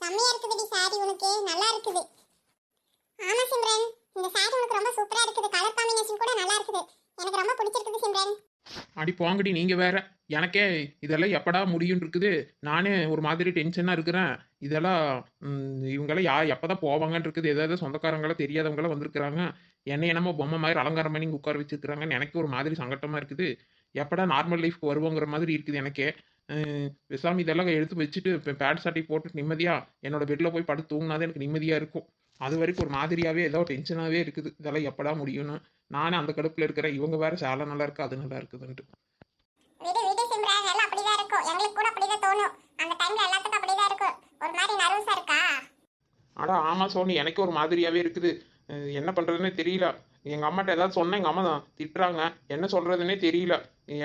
செம்மையா இருக்குதுடி சாரி, உனக்கு நல்லா இருக்குது. ஆமா சிம்ரன், இந்த சாரி உனக்கு ரொம்ப சூப்பரா இருக்குது. கலர் காம்பினேஷன் கூட நல்லா இருக்குது. எனக்கு ரொம்ப பிடிச்சிருக்குது சிம்ரன். அடி போங்கடி நீங்க வேற. எனக்கே இதெல்லாம் எப்படா முடியும் இருக்குது. நானே ஒரு மாதிரி டென்ஷனா இருக்கிறேன். இதெல்லாம் இவங்கெல்லாம் எப்பதான் போவாங்கன்னு இருக்குது. ஏதாவது சொந்தக்காரங்களாம் தெரியாதவங்களாம் வந்திருக்கிறாங்க. என்னை என்னமோ பொம்மை மாதிரி அலங்காரம் பண்ணி இங்க உட்கார வச்சிருக்கிறாங்கன்னு எனக்கு ஒரு மாதிரி சங்கட்டமா இருக்குது. எப்படா நார்மல் லைஃப்க்கு வருவோங்கிற மாதிரி இருக்குது எனக்கே. பேசாம இதெல்லாம் எடுத்து வச்சுட்டு இப்போ பேண்ட் சட்டை போட்டு நிம்மதியா என்னோட பெட்ல போய் படுத்து தூங்கினாதான் எனக்கு நிம்மதியா இருக்கும். அது வரைக்கும் ஒரு மாதிரியாவே ஏதோ டென்ஷனாவே இருக்குது. இதெல்லாம் எப்படா முடியும்னு நானே அந்த கடுப்புல இருக்கிறேன். இவங்க வேற சேலை நல்லா இருக்கு அது நல்லா இருக்குதுன்ட்டு. விடு விடு சிம்ரன், எல்லாம் அப்படிதான் இருக்கும். எங்களுக்கு கூட அப்படிதான் தோணும். அந்த டைம்ல எல்லாத்துக்கும் அப்படிதான் இருக்கும். ஒரு மாதிரி நர்வஸா இருக்கா? அடா ஆமா சோனி, எனக்கு ஒரு மாதிரியாவே இருக்குது. என்ன பண்றதுன்னே தெரியல. எங்க அம்மாட்ட ஏதாவது சொன்னா எங்க அம்மா தான் திட்டுறாங்க. என்ன சொல்றதுன்னே தெரியல.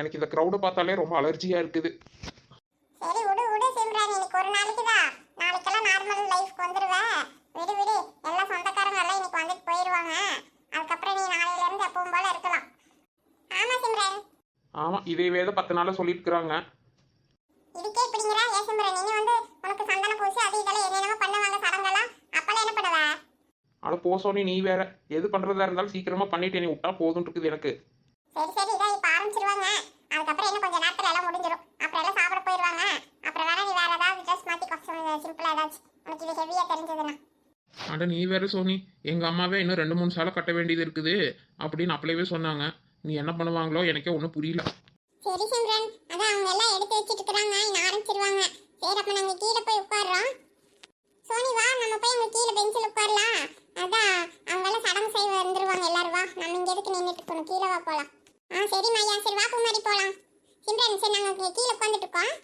எனக்கு இந்த க்ரௌட பார்த்தாலே ரொம்ப அலர்ஜியா இருக்குது. சரி விடு விடு சிம்ரன், இன்னைக்கு ஒரு நாளைக்கு தான். நாளைக்கெல்லாம் நார்மல் லைஃப்க்கு வந்துருவ. விடு விடு, எல்லா சொந்தக்காரங்க எல்லாம் இன்னைக்கு வந்துட்டு போயிடுவாங்க. அதுக்கப்புறம் நீ நாளையில இருந்து எப்பவும் போல இருக்கலாம். ஆமா சிம்ரன். ஆமா, இதே தான் 10 நாளா சொல்லிட்டு இருக்கிறாங்க. இதுக்கே இப்படிங்கிறா ஏன் சிம்ரன்? நீ வந்து உனக்கு சந்தன பூசி அது இதெல்லாம் என்னென்னமோ பண்ணுவாங்க சடங்கெல்லாம். அப்பெல்லாம் என்ன பண்ணுவ? அட போ சோனி, நீ வேற. எது பண்றதா இருந்தாலும் சீக்கிரமா பண்ணிட்டு நீ விட்டா போதும் இருக்குது எனக்கு. சரி சரி, இதான் இப்ப ஆரம்பிச்சிருவாங்க. அதுக்கப்புறம் என்ன கொஞ்ச நேரத்துல எல்லாம் முடிஞ்சிடும். அப்புறம் எல்லாம் சாப்பிட போயிடுவாங்க. அப்புறம் வேற நீ வேற ஏதாவது ட்ரெஸ் மாத்திக்கோ, சிம்பிளா ஏதாச்சும். உனக்கு இது ஹெவியா தெரிஞ்சதுன்னா. அட நீ வேற சோனி, எங்க அம்மாவே இன்னும் 2-3 சேலை கட்ட வேண்டியது இருக்குது அப்படின்னு அப்பளவே சொன்னாங்க. நீ என்ன பண்ணுவாங்களோ எனக்கே ஒன்றும் புரியல. சரி சிம்ரன், அதான் அவங்க எல்லாம் எடுத்து வச்சிட்டு இருக்காங்க. இன்னும் ஆரம்பிச்சிருவாங்க. சரி, அப்ப நாங்க கீழே போய் உட்கார்றோம். சோனி வா, நம்ம போய் அங்க கீழே பெஞ்சில் உட்காரலாம். அதான் அவங்க எல்லாம் சடங்கு செய்ய வந்துருவாங்க எல்லாரும். வா, நம்ம இங்க எதுக்கு நின்றுட்டு இருக்கணும்? கீழே வா போலாம். சரி மையா, சரி வா குமாரி போலாம். சிம்ரன் சரி, நாங்க கீழே உட்காந்துட்டு இருக்கோம்.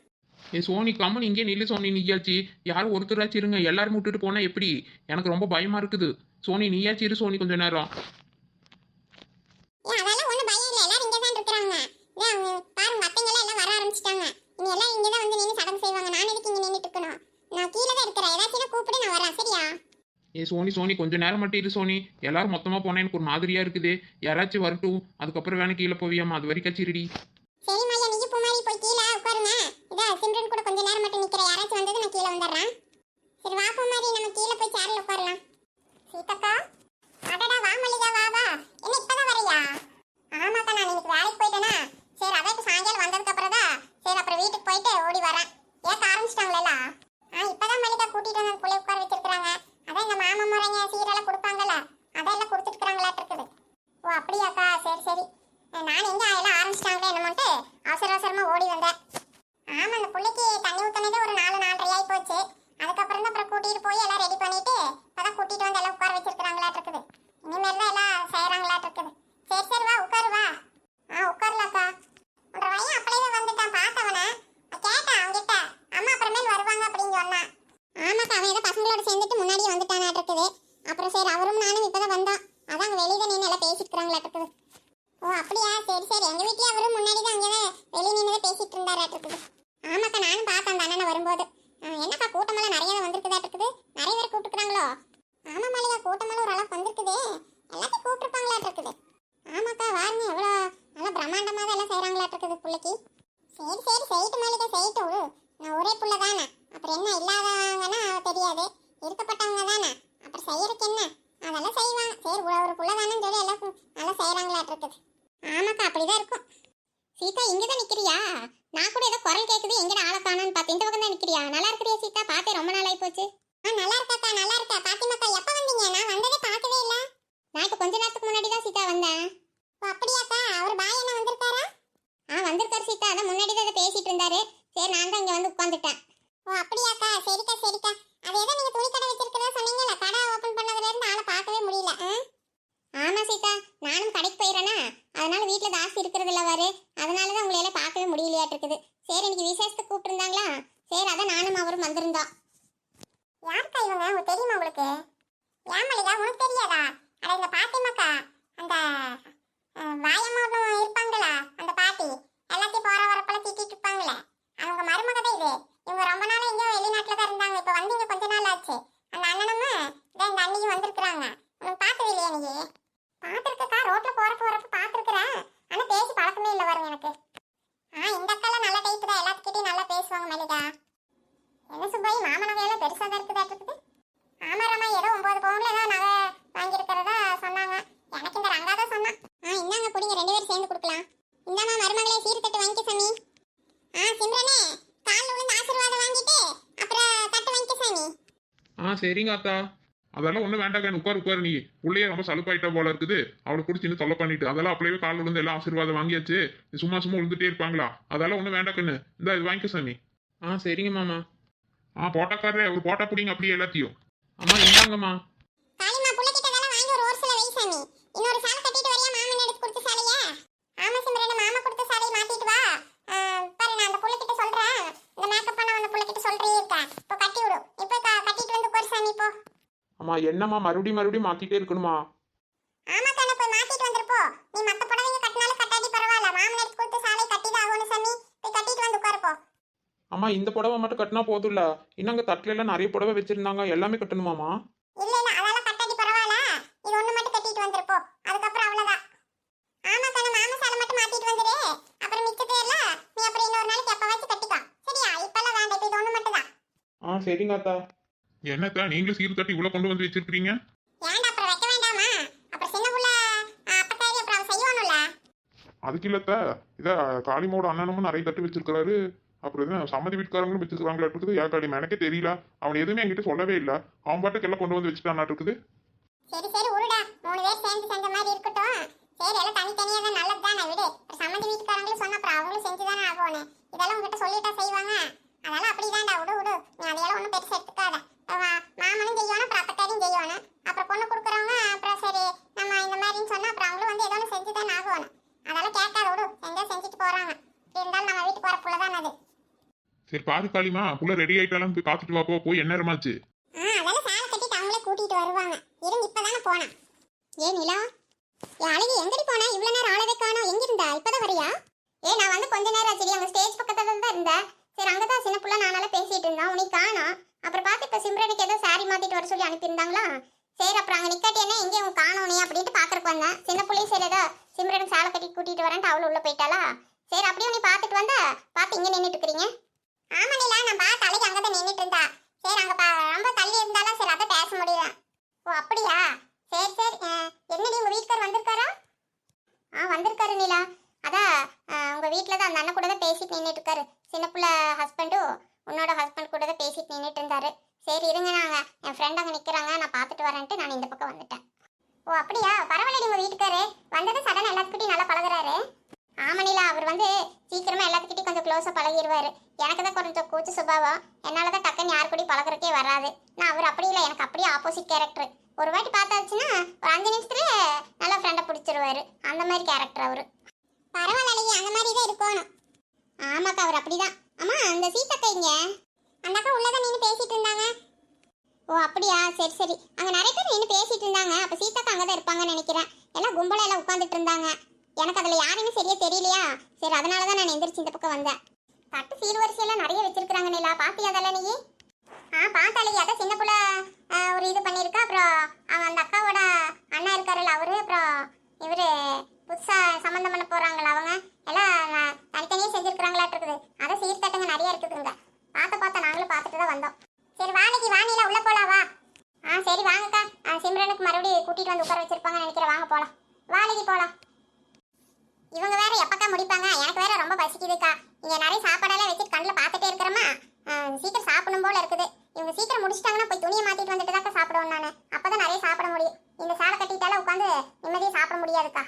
சோனி கம்மன் இங்கே நில்லு சோனி, நீயாச்சு யாரும் ஒருத்தராச்சு இருங்க. எல்லாரும் விட்டுட்டு போனா எப்படி? எனக்கு ரொம்ப பயமா இருக்குது. சோனி நீயாச்சு இரு சோனி கொஞ்ச நேரம். அதெல்லாம் ஒண்ணும் பயம் இல்ல, எல்லாரும் இங்க தான் இருக்காங்க. அவங்க பாருங்க, அத்தைங்க எல்லாம் வர ஆரம்பிச்சிட்டாங்க. இனி எல்லாம் இங்க தான் வந்து நின்னு சடங்கு செய்வாங்க. நான் எதுக்கு இங்க நின்னுட்டு இருக்கணும்? நான் கீழே தான் இருக்கிறேன். ஏதாச்சும் கூப்பிடு, நான் வரேன். சரியா? சோனி கொஞ்ச நேரம் மட்டும் இரு சோனி. எல்லாரும் மொத்தமா போனா எனக்கு ஒரு மாதிரியா இருக்குது. யாராச்சும் வரட்டும், அதுக்கப்புறம் வேணா கீழே போவியாமா. அது வரைக்கும் இருடி. சரி மையா, நீங்க பூமாரி போய் கீழே உட்காருங்க. இதா சிம்ரன் கூட கொஞ்ச நேரம் மட்டும் நிக்கிறேன். யாராச்சும் வந்தது நான் கீழே வந்துடுறேன். சரி வா பூமாரி, நம்ம கீழே போய் சேர்ல உட்காரலாம். சீதக்கா, அடடா வா மல்லிகா, வா வா. என்ன இப்பதான் வரையா? ஆமாக்கா, நான் இன்னைக்கு வேலைக்கு போயிட்டேனா. சரி, அதான் இப்ப சாயங்காலம் வந்ததுக்கு அப்புறம் தான் சரி அப்புறம் வீட்டுக்கு போயிட்டு ஓடி வரேன். ஏக்க ஆரம்பிச்சிட்டாங்களா? இப்பதான் மல்லிகா கூட்டிட்டு வந்து புள்ளை உட்கார வச்சிருக்காங்க. அதான் இந்த மாமா முறைங்க சீரெல்லாம் கொடுப்பாங்கல்ல, அதெல்லாம் கொடுத்துட்டு இருக்காங்களாட்டு இருக்குது. ஓ அப்படியாக்கா, சரி சரி. நான் எங்க எல்லாம் ஆரம்பிச்சிட்டாங்களே என்னமோட்டு அவசர அவசரமா ஓடி வந்தேன். ஆமா, அந்த பிள்ளைக்கு தண்ணி ஊத்தினதே ஒரு 4-4:30 ஆகி போச்சு. அதுக்கப்புறம் தான் அப்புறம் கூட்டிட்டு போய் எல்லாம் ரெடி பண்ணிட்டு அதான் கூட்டிட்டு வந்து எல்லாம் உட்கார வச்சிருக்காங்களாட்டு இருக்குது. இனிமேல் தான் எல்லாம் செய்யறாங்களாட்டு இருக்குது. சரி சரி வா உட்காரு வா. உட்காரலாக்கா. உன்ற பையன் அப்படியே வந்துட்டான். பார்த்தவன கேட்டான் அவங்கிட்ட, அம்மா அப்புறமேல் வருவாங்க அப்படின்னு சொன்னான். ஆமாக்கா, அவன் ஏதோ பசங்களோட சேர்ந்துட்டு முன்னாடியே வந்துட்டானாட்டு இருக்குது. அப்புறம் சரி அவரும் நானும் இப்பதான் வந்தோம். அதான் அங்கே வெளியே நின்று எல்லாம் பேசிட்டு இருக்கிறாங்களாட்டு இருக்குது. ஓ அப்படியா, சரி சரி. எங்க வீட்லயே அவரும் முன்னாடி தான் அங்கேதான் வெளியே நின்று பேசிட்டு இருந்தாராட்டு இருக்குது. ஆமாக்கா, நானும் பார்த்தேன் அந்த அண்ணனை வரும்போது. என்னக்கா கூட்டமெல்லாம் நிறைய வந்திருக்குதாட்டு இருக்குது. நிறைய பேர் கூப்பிட்டுருக்காங்களோ? ஆமா மல்லிகா, கூட்டமெல்லாம் ஓரளவுக்கு வந்திருக்குது. எல்லாத்தையும் கூப்பிட்டுருப்பாங்களாட்டு இருக்குது. ஆமாக்கா, வாருங்க, எவ்வளோ நல்லா பிரம்மாண்டமாக தான் எல்லாம் செய்கிறாங்களாட்டு இருக்குது பிள்ளைக்கு. சரி சரி, செய்யிட்டு மல்லிகா, செய்யிட்டு விடு. நான் ஒரே புள்ள தானே, அப்புறம் என்ன இல்லாதவங்கன்னா தெரியாது, இருக்கப்பட்டவங்க தானே, அப்புறம் செய்யறதுக்கு என்ன, அதெல்லாம் செய்வாங்க. சரி ஒரு புள்ள தானே சொல்லி எல்லாம் நல்லா செய்கிறாங்களாட்டு இருக்குது. ஆமாக்கா, அப்படிதான் இருக்கும். சீதா இங்கே தான் நிற்கிறியா? நான் கூட ஏதோ குரல் கேட்குது, எங்கடா ஆளை காணோன்னு பார்த்து இந்த பக்கம் தான் நிற்கிறியா? நல்லா இருக்கிறியா சீதா? பார்த்தே ரொம்ப நாள் ஆகி போச்சு. நல்லா இருக்காக்கா, நல்லா இருக்கா. பாத்திமாக்கா எப்போ வந்தீங்க? நான் வந்ததே பார்க்கவே இல்லை. நான் இப்போ கொஞ்ச நேரத்துக்கு முன்னாடி தான் சீதா வந்தேன். ஓ அப்படியாக்கா, அவர் பாய் என்ன வந்திருக்காரா? வந்திருக்காரு சீதா, அதான் முன்னாடி தான் பேசிட்டு இருந்தாரு. சரி, நான் தான் இங்கே வந்து உட்காந்துட்டேன். ஓ அப்படியாக்கா, சரிக்கா சரிக்கா. அது ஏதோ நீங்கள் துணி கடை வச்சிருக்கிறதா சொன்னீங்கல்ல, கடை ஓப்பன் பண்ணதுலேருந்து ஆளை பார்க்கவே முடியல. ஆமா சீதா, நானும் கடைக்கு போயிடறேனா, அதனால வீட்டில் தாசி இருக்கிறது இல்லை வாரு. அதனால தான் உங்களையில பார்க்கவே முடியலையாட்டு இருக்குது. சரி, இன்னைக்கு விசேஷத்துக்கு கூப்பிட்டுருந்தாங்களா? சரி, அதான் நானும் அவரும் வந்திருந்தோம். யாருக்கா இவங்க? உங்களுக்கு தெரியுமா? உங்களுக்கு ஏன் மல்லிகா, உனக்கு தெரியாதா? அட இந்த பாட்டிமாக்கா, அந்த வாயம்மா இருப்பாங்களா, அந்த பாட்டி எல்லாத்தையும் போற வரப்பெல்லாம் திட்டிட்டு இருப்பாங்களே, அவங்க மருமக தான் இது. இவங்க ரொம்ப நாள் எங்கேயோ வெளிநாட்டில் தான் இருந்தாங்க. இப்போ வந்து இங்கே கொஞ்ச நாள் ஆச்சு. அந்த அண்ணனும் இந்த அண்ணியும் வந்திருக்கிறாங்க. உனக்கு பார்த்தது இல்லையா? நீ பார்த்துருக்கா? ரோட்ல போறப்ப வரப்ப பார்த்துருக்குறேன். ஆனால் பேசி பழக்கமே இல்லை வரும் எனக்கு. இந்த அக்காலாம் நல்ல டைப்பு தான், எல்லாத்துக்கிட்டையும் நல்லா பேசுவாங்க மல்லிகா. என்ன சுப்பாயி மாமா நகையில பெருசா தான் இருக்குது. ஆமா ராமா, ஏதோ 9 பவுன்ல ஏதோ நகை வாங்கியிருக்கிறதா சொன்னாங்க. எனக்கு இந்த ரங்கா தான் சொன்னான். இந்தாங்க புடிங்க, 2 பேரும் சேர்ந்து கொடுக்கலாம். இந்தாம்மா மருமகளே, சீர்தட்டு வாங்கிக்க சாமி. சிம்ரனே, கால்ல விழுந்து ஆசீர்வாதம் வாங்கிட்டு அப்புறம் தட்டு வாங்கிக்க சாமி. சரிங்க அத்தா. அதெல்லாம் ஒன்றும் வேண்டாங்க, உட்காரு நீ. உள்ளே ரொம்ப சலுப்பாயிட்டா போல இருக்குது, அவளை பிடிச்சின்னு தொல்லை பண்ணிட்டு. அதெல்லாம் அப்படியே காலில் விழுந்து எல்லாம் ஆசீர்வாதம் வாங்கியாச்சு. சும்மா விழுந்துட்டே இருப்பாங்களா? அதெல்லாம் ஒன்றும் வேண்டாக்கண்ணு. இந்த இது வாங்கிக்க சாமி. சரிங்க மாமா. போட்டாக்காரே ஒரு போட்டா பிடிங்க அப்படியே எல்லாத்தையும். அம்மா இந்தாங்கம்மா. காளிமா புள்ளக்கிட்ட அதெல்லாம் வாங்கி ஒரு ஓரத்துல வை சாமி. இன்னொரு சாலை கட்டிட்டு வரியா மாமன் எடுத்து கொடுத்த சாலையா? ஆமா சிம்ரன், மாமா கொடுத்த சாலையை மாத்திட்டு வா. பாரு, நான் அந்த புள்ளக்கிட்ட சொல்றேன். இந்த மேக்கப் பண்ண அந்த புள்ளக்கிட்ட சொல்றே இருக்கா. இப்போ கட்டி விடு. இப்போ கட்டிட்டு வந்து உட்கார் சாமி போ. அம்மா என்னம்மா மறுபடியும் மாத்திட்டே இருக்கணுமா? ஆமா கண்ணு, போய் மாத்திட்டு வந்துருப்போ. நீ மத்த புடவைங்க கட்டினாலும் கட்டாட்டி பரவாயில்ல. மாமன் எடுத்து கொடுத்த சாலை கட்டிதான் ஆகணும் சாமி. போய் கட்டிட்டு வந்து உட்காருப்போ. அம்மா இந்த புடவை மட்டும் கட்டினா போதும்ல? இன்னங்க தட்டுல எல்லாம் நிறைய புடவை வச்சிருந்தாங்க, எல்லாமே கட்டணுமாமா? இல்ல அதெல்லாம் கட்டாட்டி பரவாயில்ல. இது ஒண்ணு மட்டும் கட்டிட்டு வந்துருப்போ. அதுக்கப்புறம் அவ்வளவுதான். ஆமா கண்ணு, மாமா சாலை மட்டும் மாத்திட்டு வந்துரு. அப்புறம் மிச்சத்தை எல்லாம் நீ அப்புறம் இன்னொரு நாளைக்கு எப்பவாச்சும் கட்டிக்கோ. சரியா? இப்பெல்லாம் வேண்டாம், இப்போ இது ஒண்ணு மட்டும் தான். சரிங்க அத்தா. என்னத்தா நீங்களும் சீர் தட்டி இவ்வளவு கொண்டு வந்து வச்சிருக்கீங்க? ஏன்டா அப்புறம் வைக்க வேண்டாமா? அப்புறம் சின்ன புள்ள அப்பத்தாரி அப்புறம் அவன் செய்வானுல்ல. அதுக்கு இல்லத்தா, இத காளிமோட அண்ணனும் நிறைய தட்டு வச்சிருக்காரு. அப்புறம் என்ன சம்மதி வீட்டுக்காரங்களும் வச்சிருக்காங்களா இருக்குது. ஏன் காளிமா எனக்கே தெரியல. அவன் எதுவுமே என்கிட்ட சொல்லவே இல்லை. அவன் பாட்டுக்கு எல்லாம் கொண்டு வந்து வச்சுட்டான் இருக்குது. சரி உருடா, 3 பேர் சேர்ந்து செஞ்ச மாதிரி இருக்கட்டும். சரி, எல்லாம் தனித்தனியா தான் நல்லது தானே விடு. சம்மதி வீட்டுக்காரங்களும் சொன்ன அப்புறம் அவங்களும் செஞ்சுதானே ஆகணும். இதெல்லாம் உங்ககிட்ட சொல்லிட்டா செய்வாங்க. அதெல்லாம் அப்படிதான்டா, விடு. நீ அதையெல்லாம் ஒன்றும் பெருசா எடுத்துக்காத. மாமனும் செய்யணும், அப்புறம் அப்பத்தாரியும் செய்யணும். அப்புறம் பொண்ணு கொடுக்குறவங்க அப்புறம் சரி நம்ம இந்த மாதிரின்னு சொன்னா அப்புறம் அவங்களும் வந்து ஏதோ ஒன்று செஞ்சுதானே ஆகணும். அதெல்லாம் கேட்காத, விடு. செஞ்சுட்டு போறாங்க. இருந்தாலும் நம்ம வீட்டுக்கு போற புள்ளதான் அது. சரி பாரு காளிமா, புள்ள ரெடி ஆயிட்டாலும் போய் காத்துட்டு வாப்போ. போய் என்ன நேரமாச்சு? அதெல்லாம் சாலை கட்டிட்டு அவங்களே கூட்டிட்டு வருவாங்க. இருந்து இப்பதானே போனா. நிலா, அழகி எங்கடி போனா? இவ்வளவு நேரம் ஆளவே காணோம். எங்க இருந்தா? இப்பதான் வரியா? நான் வந்து கொஞ்ச நேரம் ஆச்சு. அங்க ஸ்டேஜ் பக்கத்துல தான் இருந்தேன். சரி, அங்கதான் சின்ன புள்ள நானால பேசிட்டு இருந்தோம். உனக்கு காணோம். அப்புறம் பார்த்து இப்ப சிம்ரனுக்கு ஏதோ சாரி மாத்திட்டு வர சொல்லி அனுப்பியிருந்தாங்களா? சரி, அப்புறம் அங்க நிக்காட்டி என்ன எங்கே உங்க காணோம் நீ அப்படின்ட்டு பாக்குறக்கு வந்தேன். சின்ன புள்ளையும் சரி ஏதோ சிம்ரனுக்கு சாலை கட்டி கூட்டிட்டு வரேன்ட்டு அவளு உள்ள போயிட்டாளா? சரி, அப்படியே நீ பாத்துட்டு வந்தா பார்த்து இங்க நின்றுட்டு இருக்கிறீங்க. ஆமா நிலா, நான் பார்த்து அழகி அங்கதான் நின்றுட்டு இருந்தா. சரி, அங்க ரொம்ப தள்ளி இருந்தாலும் சரி அதை பேச முடியல. ஓ அப்படியா? சரி என்னடி உங்க வீட்டுக்கார் வந்திருக்காரா? வந்திருக்காரு நிலா. அதான் உங்க வீட்டுல தான் அந்த அண்ணன் கூட தான் பேசிட்டு நின்றுட்டு இருக்காரு. சின்ன பிள்ளை ஹஸ்பண்டும் உன்னோட ஹஸ்பண்ட் கூட தான் பேசிட்டு நின்றுட்டு இருந்தாரு. சரி இருங்க, நாங்க என் ஃப்ரெண்ட் அங்கே நிற்கிறாங்க, நான் பார்த்துட்டு வரேன்ட்டு நான் இந்த பக்கம் வந்துட்டேன். ஓ அப்படியா? பரவாயில்ல, உங்க வீட்டுக்காரு வந்தது சடனா எல்லாத்துக்கிட்டையும் நல்லா பழகுறாரு. ஆமனிலா, அவர் வந்து சீக்கிரமா எல்லாத்துக்கிட்டையும் கொஞ்சம் க்ளோஸாக பழகிடுவாரு. எனக்கு தான் கொஞ்சம் கூச்ச சுபாவம். என்னால் தான் டக்குன்னு யார் கூடயும் பழகிறக்கே வராது. நான் அவர் அப்படி இல்லை, எனக்கு அப்படியே ஆப்போசிட் கேரக்டர். ஒரு வாட்டி பார்த்தாச்சுன்னா ஒரு 5 நிமிஷத்துல நல்லா ஃப்ரெண்டை பிடிச்சிருவாரு. அந்த மாதிரி கேரக்டர் அவரு. பரவாயில்ல, அந்த மாதிரி தான் இருக்கணும். ஆமாக்கா, அவர் அப்படிதான். அம்மா, அந்த சீத்தக்கா இங்க? அந்த அக்கா உள்ளதான் நின்று பேசிட்டு இருந்தாங்க. ஓ அப்படியா? சரி அங்க நிறைய பேர் நின்று பேசிட்டு இருந்தாங்க. அப்ப சீத்தாக்கா அங்கதான் இருப்பாங்கன்னு நினைக்கிறேன். எல்லாம் கும்பலா எல்லாம் உட்காந்துட்டு இருந்தாங்க. எனக்கு அதுல யாருன்னு சரியா தெரியலையா? சரி, அதனாலதான் நான் எந்திரிச்சு இந்த பக்கம் வந்தேன். தட்டு சீர்வரிசையெல்லாம் நிறைய வச்சிருக்காங்க நிலா. பாத்தியா அதெல்லாம் நீ? பார்த்தாலே அதான் சின்ன புள்ள ஒரு இது பண்ணியிருக்கா. அப்புறம் அவன் அந்த அக்காவோட அண்ணா இருக்காருல்ல அவரு, அப்புறம் இவரு புதுசா சம்மந்தம் பண்ண போறாங்களா அவங்க எல்லாம் தனித்தனியே செஞ்சிருக்கிறாங்களாட்டு இருக்குது. அதை சீர்தட்டங்க நிறைய இருக்குதுங்க. பார்த்த நாங்களும் பார்த்துட்டு தான் வந்தோம். சரி வாணிக்கு வாணியில உள்ள போலாம் வா. சரி வாங்கக்கா. சிம்ரனுக்கு மறுபடியும் கூட்டிட்டு வந்து உட்கார வச்சிருப்பாங்கன்னு நினைக்கிறேன். வாங்க போலாம், வாணிக்கு போலாம். இவங்க வேற எப்பக்கா முடிப்பாங்க? எனக்கு வேற ரொம்ப பசிக்குதுக்கா. இங்க நிறைய சாப்பாடெல்லாம் வச்சுட்டு கண்ணில் பார்த்துட்டே இருக்கிறோமா, சீக்கிரம் சாப்பிடணும் போல இருக்குது. இவங்க சீக்கிரம் முடிச்சிட்டாங்கன்னா போய் துணியை மாத்திட்டு வந்துட்டு தாக்கா சாப்பிடுவோம். நான் அப்பதான் நிறைய சாப்பிட முடியும். இந்த சாலை கட்டிட்டால உட்காந்து நிம்மதியாக சாப்பிட முடியாதுக்கா.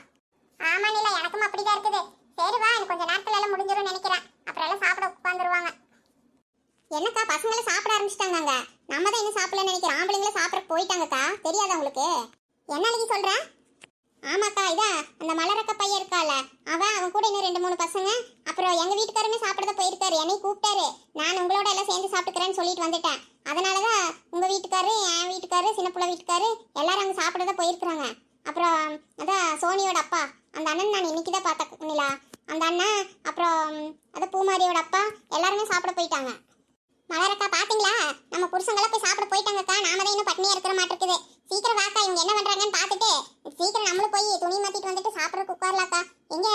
ஆமா நிலா, எனக்கும் அப்படிதான் இருக்குது. சரி வா, எனக்கு கொஞ்சம் நேரத்துல எல்லாம் முடிஞ்சிடும் நினைக்கிறேன். அப்புறம் எல்லாம் சாப்பிட உட்காந்துருவாங்க. என்னக்கா, பசங்களும் சாப்பிட ஆரம்பிச்சிட்டாங்க. நம்ம தான் இன்னும் சாப்பிடலன்னு நினைக்கிறேன். ஆம்பளைங்களும் சாப்பிட போயிட்டாங்கக்கா. தெரியாதா உங்களுக்கு? என்ன அழகி சொல்ற? ஆமாக்கா, இதான் அந்த மலரக்க பையன் இருக்கால, அவன் கூட இன்னும் 2-3 பசங்க. அப்புறம் எங்க வீட்டுக்காரமே சாப்பிடதான் போயிருக்காரு. என்னை கூப்பிட்டாரு. நான் உங்களோட எல்லாம் சேர்ந்து சாப்பிட்டுக்கிறேன்னு சொல்லிட்டு வந்துட்டேன். அதனாலதான் உங்க வீட்டுக்காரு, என் வீட்டுக்காரு, சின்ன பிள்ளை வீட்டுக்காரு எல்லாரும் அங்கே சாப்பிடதான் போயிருக்கிறாங்க. அப்புறம் அதான் சோனியோட அப்பா, அந்த அண்ணன் நான் இன்னைக்கு தான் பார்த்தேன் நிலா. அந்த அண்ணன் அப்புறம் அதான் பூமாரியோட அப்பா எல்லாருமே சாப்பிட போயிட்டாங்க. மலரக்கா பாத்தீங்களா, நம்ம புருஷங்களாம் போய் சாப்பிட போயிட்டாங்கக்கா. நாம தான் இன்னும் பட்னியா இருக்கிற மாட்டிருக்குது. சீக்கிரம் வாக்கா, இவங்க என்ன பண்றாங்கன்னு பார்த்துட்டு சீக்கிரம் நம்மளும் போய் துணி மாத்திட்டு வந்துட்டு சாப்பிட்றதுக்கு உட்காரலாக்கா. எங்க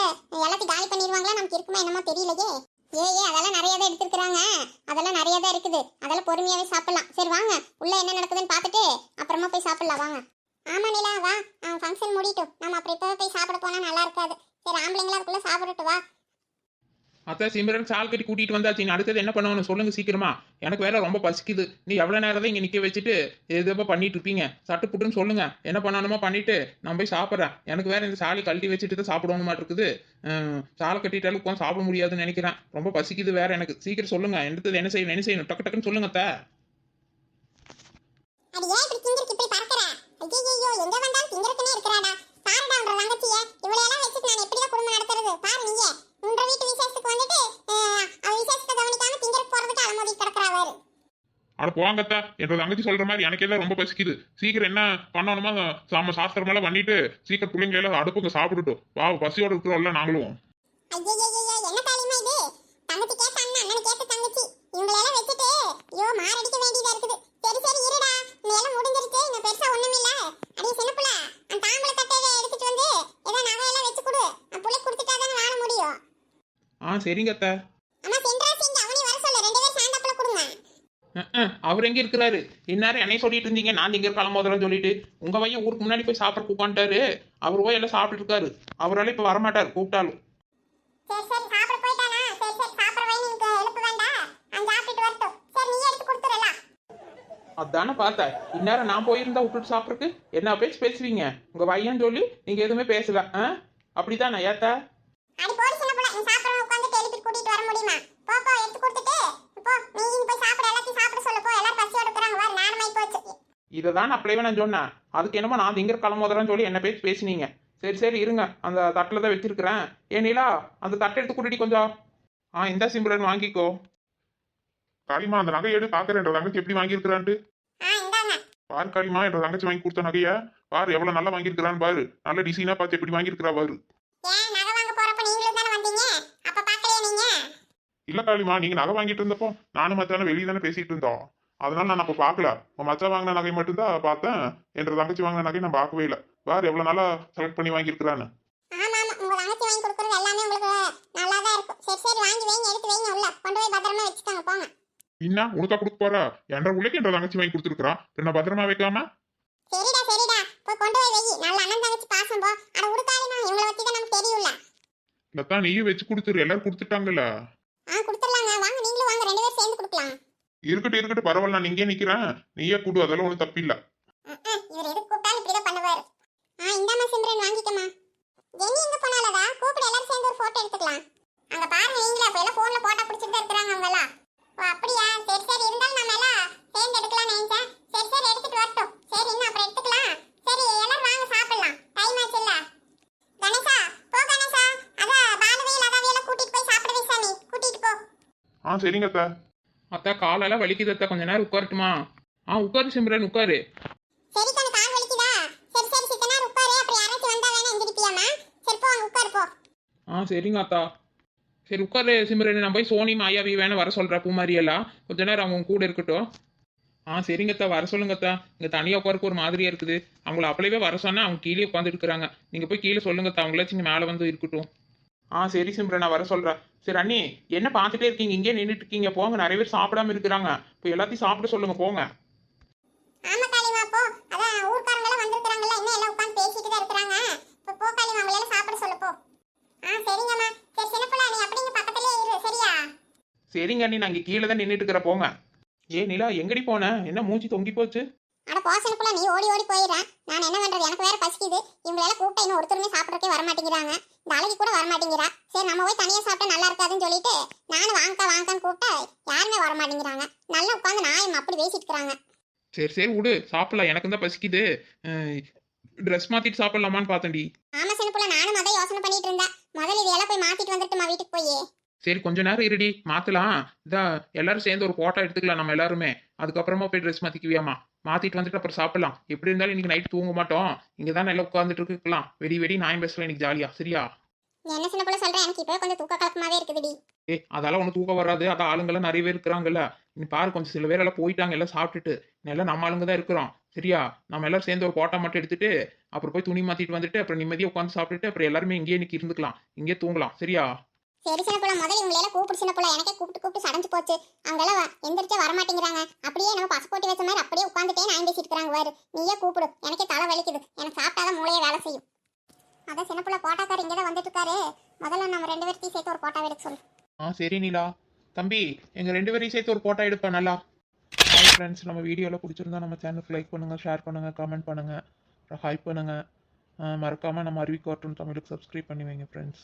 எல்லாத்தையும் காலி பண்ணிடுவாங்களா? நமக்கு இருக்குமா என்னமோ தெரியலையே. அதெல்லாம் நிறைய தான் எடுத்துருக்காங்க. அதெல்லாம் நிறைய தான் இருக்குது. அதெல்லாம் பொறுமையாவே சாப்பிடலாம். சரி வாங்க, உள்ள என்ன நடக்குதுன்னு பார்த்துட்டு அப்புறமா போய் சாப்பிடலாம் வாங்க. ஆமா நிலா, வா. ஃபங்க்ஷன் முடியட்டும், நம்ம அப்புறம் இப்போ போய் சாப்பிட போனா நல்லா இருக்காது. சரி ஆம்பளைங்களா அதுக்குள்ள சாப்பிடட்டு வா. அத்தை சிம்ரன் சால் கட்டி கூட்டிட்டு வந்தாச்சு. நீ அடுத்தது என்ன பண்ணணும் சொல்லுங்க சீக்கிரமா. எனக்கு வேற ரொம்ப பசிக்குது. நீ எவ்வளவு நேரம் தான் இங்க நிக்க வச்சுட்டு எதுப்போ பண்ணிட்டு இருப்பீங்க? சட்டு புட்டுன்னு சொல்லுங்க, என்ன பண்ணணுமோ பண்ணிட்டு நான் போய் சாப்பிட்றேன். எனக்கு வேற இந்த சாலி கழட்டி வச்சுட்டு தான் சாப்பிடணும் மாட்டு இருக்குது. சாலை கட்டிட்டாலும் உட்காந்து சாப்பிட முடியாதுன்னு நினைக்கிறேன். ரொம்ப பசிக்குது வேற எனக்கு. சீக்கிரம் சொல்லுங்க, அடுத்தது என்ன செய்யணும் டக்கு டக்குன்னு சொல்லுங்க அத்தை. அடி ஏன் இப்படி திங்கிறதுக்கு இப்படி பறக்கற? ஐயையோ, எங்க வந்தாலும் திங்கிறதுனே இருக்கறாடா. பாருடா உன்ற தங்கச்சிய, இவளை எல்லாம் வச்சுட்டு நான் எப்படிடா குடும்பம் நடத்துறது? பாரு நீயே, உன்ற வீட்டு விசேஷத்துக்கு வந்துட்டு அவ விசேஷத்தை கவனிக்காம திங்கிறதுக்கு போறதுக்கு அலமோதி கிடக்குறா பாரு. அட போங்கத்த, என்ற தங்கச்சி சொல்ற மாதிரி எனக்கே தான் ரொம்ப பசிக்குது. சீக்கிரம் என்ன பண்ணணுமோ சாஸ்திரமெல்லாம் பண்ணிட்டு சீக்கிரம் பிள்ளைங்க எல்லாம் அடுப்புங்க சாப்பிட்டுட்டோம். வா, பசியோட இருக்கிறோம்ல நாங்களும். ஐயையோ, என்ன தாலிமா இது? தங்கச்சி கேட்ட அண்ணன், அண்ணன் கேட்ட தங்கச்சி, இவங்களை எல்லாம் வச்சுட்டு ஐயோ மாரடிக்க வேண்டியதா இருக்குது. சரி சரி இருடா, நீ எல்லாம் முடிஞ்சிருச்சு, இன்னும் பெருசா ஒண்ணும் இல்ல. அடி சின்னப்புல, அந்த தாம்பளை தட்டையை எடுத்துட்டு வந்து ஏதோ நகையெல்லாம் வச்சு கொடு. நான் புள்ளை கொடுத்துட்டா தானே வாழ முடியும். சரிங்க அத்தை. அம்மா சென்ட்ரா சிங்க, அவனி வர சொல்லு, 2 பேரும் சாந்தாப்புல கொடுங்க. அவர் எங்க இருக்கிறாரு? இந்நேரம் என்னைய சொல்லிட்டு இருந்தீங்க நான் இங்க கிளம்போதெல்லாம் சொல்லிட்டு. உங்க பையன் ஊருக்கு முன்னாடி போய் சாப்பிட உட்காந்துட்டாரு. அவர் போய் எல்லாம் சாப்பிட்டு இருக்காரு. அவரால் இப்ப வரமாட்டார் கூப்பிட்டாலும். சரி சரி சாப்பிட போயிட்டானா? சரி சரி சாப்பிட வை, நீங்க எழுப்பு வேண்டாம், அவன் சாப்பிட்டுட்டு வரட்டும். சரி நீ எடுத்து கொடுத்துறலாம். அதானே பார்த்தேன். இந்நேரம் நான் போயிருந்தா விட்டுட்டு சாப்பிட்றதுக்கு என்ன பேசுவீங்க? உங்க பையன் சொல்லி நீங்க எதுவுமே பேசல. அப்படிதான் ஏத்தா? அடி போடி சின்னப்புல, நீ சாப்பிட உட்கார்ந்து எழுப்பி கூட்டிட்டு வர முடியுமா? போ போ, எடுத்து கொடுத்துட்டு போ, நீ போய் சாப்பிட, எல்லாத்தையும் சாப்பிட சொல்லு போ. எல்லாரும் பசியோட இருக்கிறாங்க, வர நேரமாயி போச்சு. இதை தான் அப்படியே நான் சொன்னேன். அதுக்கு என்னமோ நான் திங்கிற கிளம்போதெல்லாம் சொல்லி என்ன பேசினீங்க. சரி சரி இருங்க, அந்த தட்டில் தான் வச்சிருக்கிறேன். ஏனிலா, அந்த தட்டை எடுத்து கூட்டிட்டு கொஞ்சம். இந்த சிம்ரன் வாங்கிக்கோ. காளிமா, அந்த நகை எடு பாக்குறேன் தங்கச்சி எப்படி வாங்கியிருக்கிறான்ட்டு. இந்தாங்க. பாரு காளிமா, என்ற தங்கச்சி வாங்கி கொடுத்த நகைய பாரு, எவ்வளவு நல்லா வாங்கியிருக்கிறான்னு பாரு. நல்ல டிசைனா பார்த்து எப்படி வாங்கியிருக்கிறா பாரு. ஏன் நகை வாங்க போறப்ப நீங்களும் தானே வந்தீங்க? அப்ப பார்க்கலையா நீங்க? இல்ல காளிமா, நீங்க நகை வாங்கிட்டு இருந்தப்போ நானும் மச்சான வெளியே தானே பேசிட்டு இருந்தோம். அதனால நான் அப்ப பாக்கல. உன் மச்சான் வாங்கின நகை மட்டும்தான் பார்த்தேன். என்ற தங்கச்சி வாங்கின நகை நான் பார்க்கவே இல்லை. பாரு எவ்வளவு நல்லா செலக்ட் பண்ணி வாங்கியிருக்கிறான்னு. ஆமா ஆமா, உங்க தங்கச்சி வாங்கி கொடுக்கறது எல்லாமே உங்களுக்கு நல்லா தான் இருக்கும். சரி சரி வாங்கி வைங்க, எடுத்து வைங்க, உள்ள கொண்டு போய் பத்திரமா வச்சுக்கோங்க போங்க. என்ன உனக்கா கொடுக்க போறா? என்ற உள்ளக்கு என்ற தங்கச்சி வாங்கி கொடுத்துருக்கா, என்ன பத்திரமா வைக்காம? சரிடா சரிடா, போய் கொண்டு போய் வை. நல்ல அண்ணன் தங்கச்சி பாசம் போ. அட உடுக்காதீமா, இவங்கள வச்சு தான் நமக்கு தெரியும்ல. இல்லத்தான் நீயும் வச்சு கொடுத்துரு, எல்லாரும் கொடுத்துட்டாங்கல்ல. கொடுத்துடலாங்க, வாங்க நீங்களும் வாங்க, 2 பேரும் சேர்ந்து கொடுக்கலாம். இருக்கட்டும் பரவாயில்ல, நான் இங்கே நிக்கிறேன், நீயே கூடு, அதெல்லாம் ஒன்றும் தப்பில்ல. இவர் எதுக்கு கூப்பிட்டாலும் இப்படிதான் பண்ணுவாரு. இந்தாம்மா சிம்ரன் வாங்கிக்கமா. ஜெனி எங்க போனாலடா? கூப்பிடு, எல்லாரும் சேர்ந்து ஒரு போட்டோ எடுத்துக்கலாம். அங்க பாருங்க நீங்களே, அப்ப எல்லாம் போன்ல போட்டோ பிடிச்சிட்டு தான் இருக்காங்க அவங்க எல்லாம். ஓ அப்படியா? சரி சரி, இருந்தாலும் நம்ம எல்லாம் சேர்ந்து எடுக்கலாம் நினைச்சேன். சரி சரி எடுத்துட்டு வரட்டும். சரி இன்னும் அப்புறம் எடுத்துக்கலாம். சரி எல்லாரும் வாங்க சாப்பிடலாம், டைம் ஆச்சுல்ல. கணேசா போ கணேசா, பாலுவையில் அதாவையெல்லாம் கூட்டிட்டு போய் சாப்பிட வை சாமி, கூட்டிட்டு போ. சரிங்க அத்தா. அத்தா காலெல்லாம் வலிக்குது அத்தா, கொஞ்ச நேரம் உட்காரட்டுமா? உட்காரு சிம்ரன் உட்காரு. சரி கண்ணு, கால் வலிக்குதா? சரி சரி சித்த நேரம் உட்காரு, அப்புறம் யாராச்சும் வந்தா வேணா எந்திரிப்பியாமா? சரி போ, அங்க உட்காரு போ. சரிங்க அத்தா. சரி உட்காரு சிம்ரன், நான் போய் சோனி மாயாவி வேணா வர சொல்கிறேன். பூமாரி எல்லாம் கொஞ்ச நேரம் அவங்க கூட இருக்கட்டும். சரிங்க அத்தா, வர சொல்லுங்க அத்தா. இங்கே தனியாக உட்காருக்கு ஒரு மாதிரியா இருக்குது. அவங்கள அப்படியே வர சொன்னா அவங்க கீழே உட்காந்து இருக்கிறாங்க. நீங்கள் போய் கீழே சொல்லுங்க அத்தா, அவங்களாச்சும் இங்கே மேலே வந்து இருக்கட்டும். சரி சிம்ரன், நான் வர சொல்கிறேன். சரி அண்ணி, என்ன பார்த்துட்டே இருக்கீங்க? இங்கே நின்றுட்டு இருக்கீங்க, போங்க. நிறைய பேர் சாப்பிடாம இருக்கிறாங்க, இப்போ எல்லாத்தையும் சாப்பிட சொல்லுங்க போங்க. ஆமா காளிமா போ, அதான் ஊர்க்காரங்க எல்லாம் வந்திருக்காங்கல்ல, இன்னும் எல்லாம் உட்கார்ந்து பேசிட்டு தான் இருக்காங்க. இப்போ போ காளிமா, அவங்கள எல்லாம் சாப்பிட சொல்லு போ. சரிங்கம்மா. சரி சின்னப்புள்ள, நீ அப்படிங்க பக்கத்துலயே இரு, சரியா? சரிங்க அண்ணி, நான் இங்கே கீழே தான் நின்றுட்டு இருக்கிற, போங்க. நிலா எங்கடி போன? என்ன மூச்சு தொங்கி போச்சு? அட போ சின்னப்புள்ள, நீ ஓடி ஓடி போயிடுறேன். நான் என்ன பண்றது, எனக்கு வேற பசிக்குது. இவங்களெல்லாம் கூப்பிட்டா இன்னும் ஒருத்தருமே சாப்பிட்றக்கே வர மாட்டேங்கிறாங்க. இந்த அழகி கூட வர மாட்டேங்கிறா. சரி நம்ம போய் தனியாக சாப்பிட்டா நல்லா இருக்காதுன்னு சொல்லிட்டு நானும் வாங்கக்கான்னு கூப்பிட்டா யாருமே வர மாட்டேங்கிறாங்க. நல்லா உட்காந்து நாயம் அப்படி பேசிட்டு இருக்கிறாங்க. சரி விடு, சாப்பிடலாம். எனக்கு தான் பசிக்குது. ட்ரெஸ் மாத்திட்டு சாப்பிடலாமான்னு பார்த்தேன்டி. ஆமா சின்னப்புள்ள, நானும் அதை யோசனை பண்ணிட்டு இருந்தேன். முதல்ல இதையெல்லாம் போய் மாத்திட்டு வந்துட்டுமா வீட்டுக்கு போய். சரி கொஞ்ச நேரம் இருடி, மாத்தலாம். எல்லாரும் சேர்ந்து ஒரு போட்டோ எடுத்துக்கலாம் நம்ம எல்லாருமே. அதுக்கப்புறமா போய் ட்ரெஸ் மாத்திக்குவியாமா. மாத்திட்டு வந்துட்டு அப்புறம் சாப்பிடலாம். எப்படி இருந்தாலும் இன்னைக்கு நைட் தூங்க மாட்டோம், இங்க தான் நல்லா உட்காந்துட்டு இருக்கலாம். வெடி நாயம் பேசலாம் இன்னைக்கு ஜாலியா, சரியா? என்ன சின்ன பிள்ளை சொல்றேன், எனக்கு இப்போ கொஞ்சம் தூக்க கலக்கமாவே இருக்குதுடி. அதெல்லாம் ஒன்றும் தூக்கம் வராது. அதான் ஆளுங்கெல்லாம் நிறைய பேர் இருக்கிறாங்கல்ல. நீ பாரு, கொஞ்சம் சில பேர் எல்லாம் போயிட்டாங்க, எல்லாம் சாப்பிட்டுட்டு. எல்லாம் நம்ம ஆளுங்க தான் இருக்கிறோம், சரியா? நம்ம எல்லாரும் சேர்ந்து ஒரு போட்டோ மட்டும் எடுத்துட்டு அப்புறம் போய் துணி மாத்திட்டு வந்துட்டு அப்புறம் நிம்மதியாக உட்காந்து சாப்பிட்டுட்டு அப்புறம் எல்லாருமே இங்கேயே இன்னைக்கு இருந்துக்கலாம், இங்கேயே தூங்கலாம், சரியா? சரி சின்ன புள்ள, முதல்ல இவங்களெல்லாம் கூப்பிடு சின்ன புள்ள. எனக்கே கூப்பிட்டு கூப்பிட்டு சடைஞ்சு போச்சு. அவங்களாம் எந்திரிச்சே வர மாட்டேங்கிறாங்க. அப்படியே நம்ம பசப்போட்டி வச்ச மாதிரி அப்படியே உட்காந்துட்டே நான் பேசிட்டு இருக்காங்க பாரு. நீயே கூப்பிடு, எனக்கே தலை வலிக்குது. எனக்கு சாப்பிட்டாதான் மூளையே வேலை செய்யும். அதான் சின்ன புள்ள போட்டாக்கார் இங்கே தான் வந்துட்டு இருக்காரு. முதல்ல நம்ம 2 பேர்த்தையும் சேர்த்து ஒரு போட்டோ எடுக்க சொல்லு. சரி நிலா. தம்பி, எங்கள் 2 பேரையும் சேர்த்து ஒரு போட்டோ எடுப்பேன் நல்லா. ஹாய் ஃப்ரெண்ட்ஸ், நம்ம வீடியோவில் பிடிச்சிருந்தா நம்ம சேனலுக்கு லைக் பண்ணுங்கள், ஷேர் பண்ணுங்கள், கமெண்ட் பண்ணுங்கள், அப்புறம் ஹைப் பண்ணுங்கள். மறக்காமல் நம்ம அருவி கார்ட்டூன் தமிழுக்கு சப்ஸ்கிரைப் பண்ணி வைங்க ஃப்ரெண்ட்ஸ்.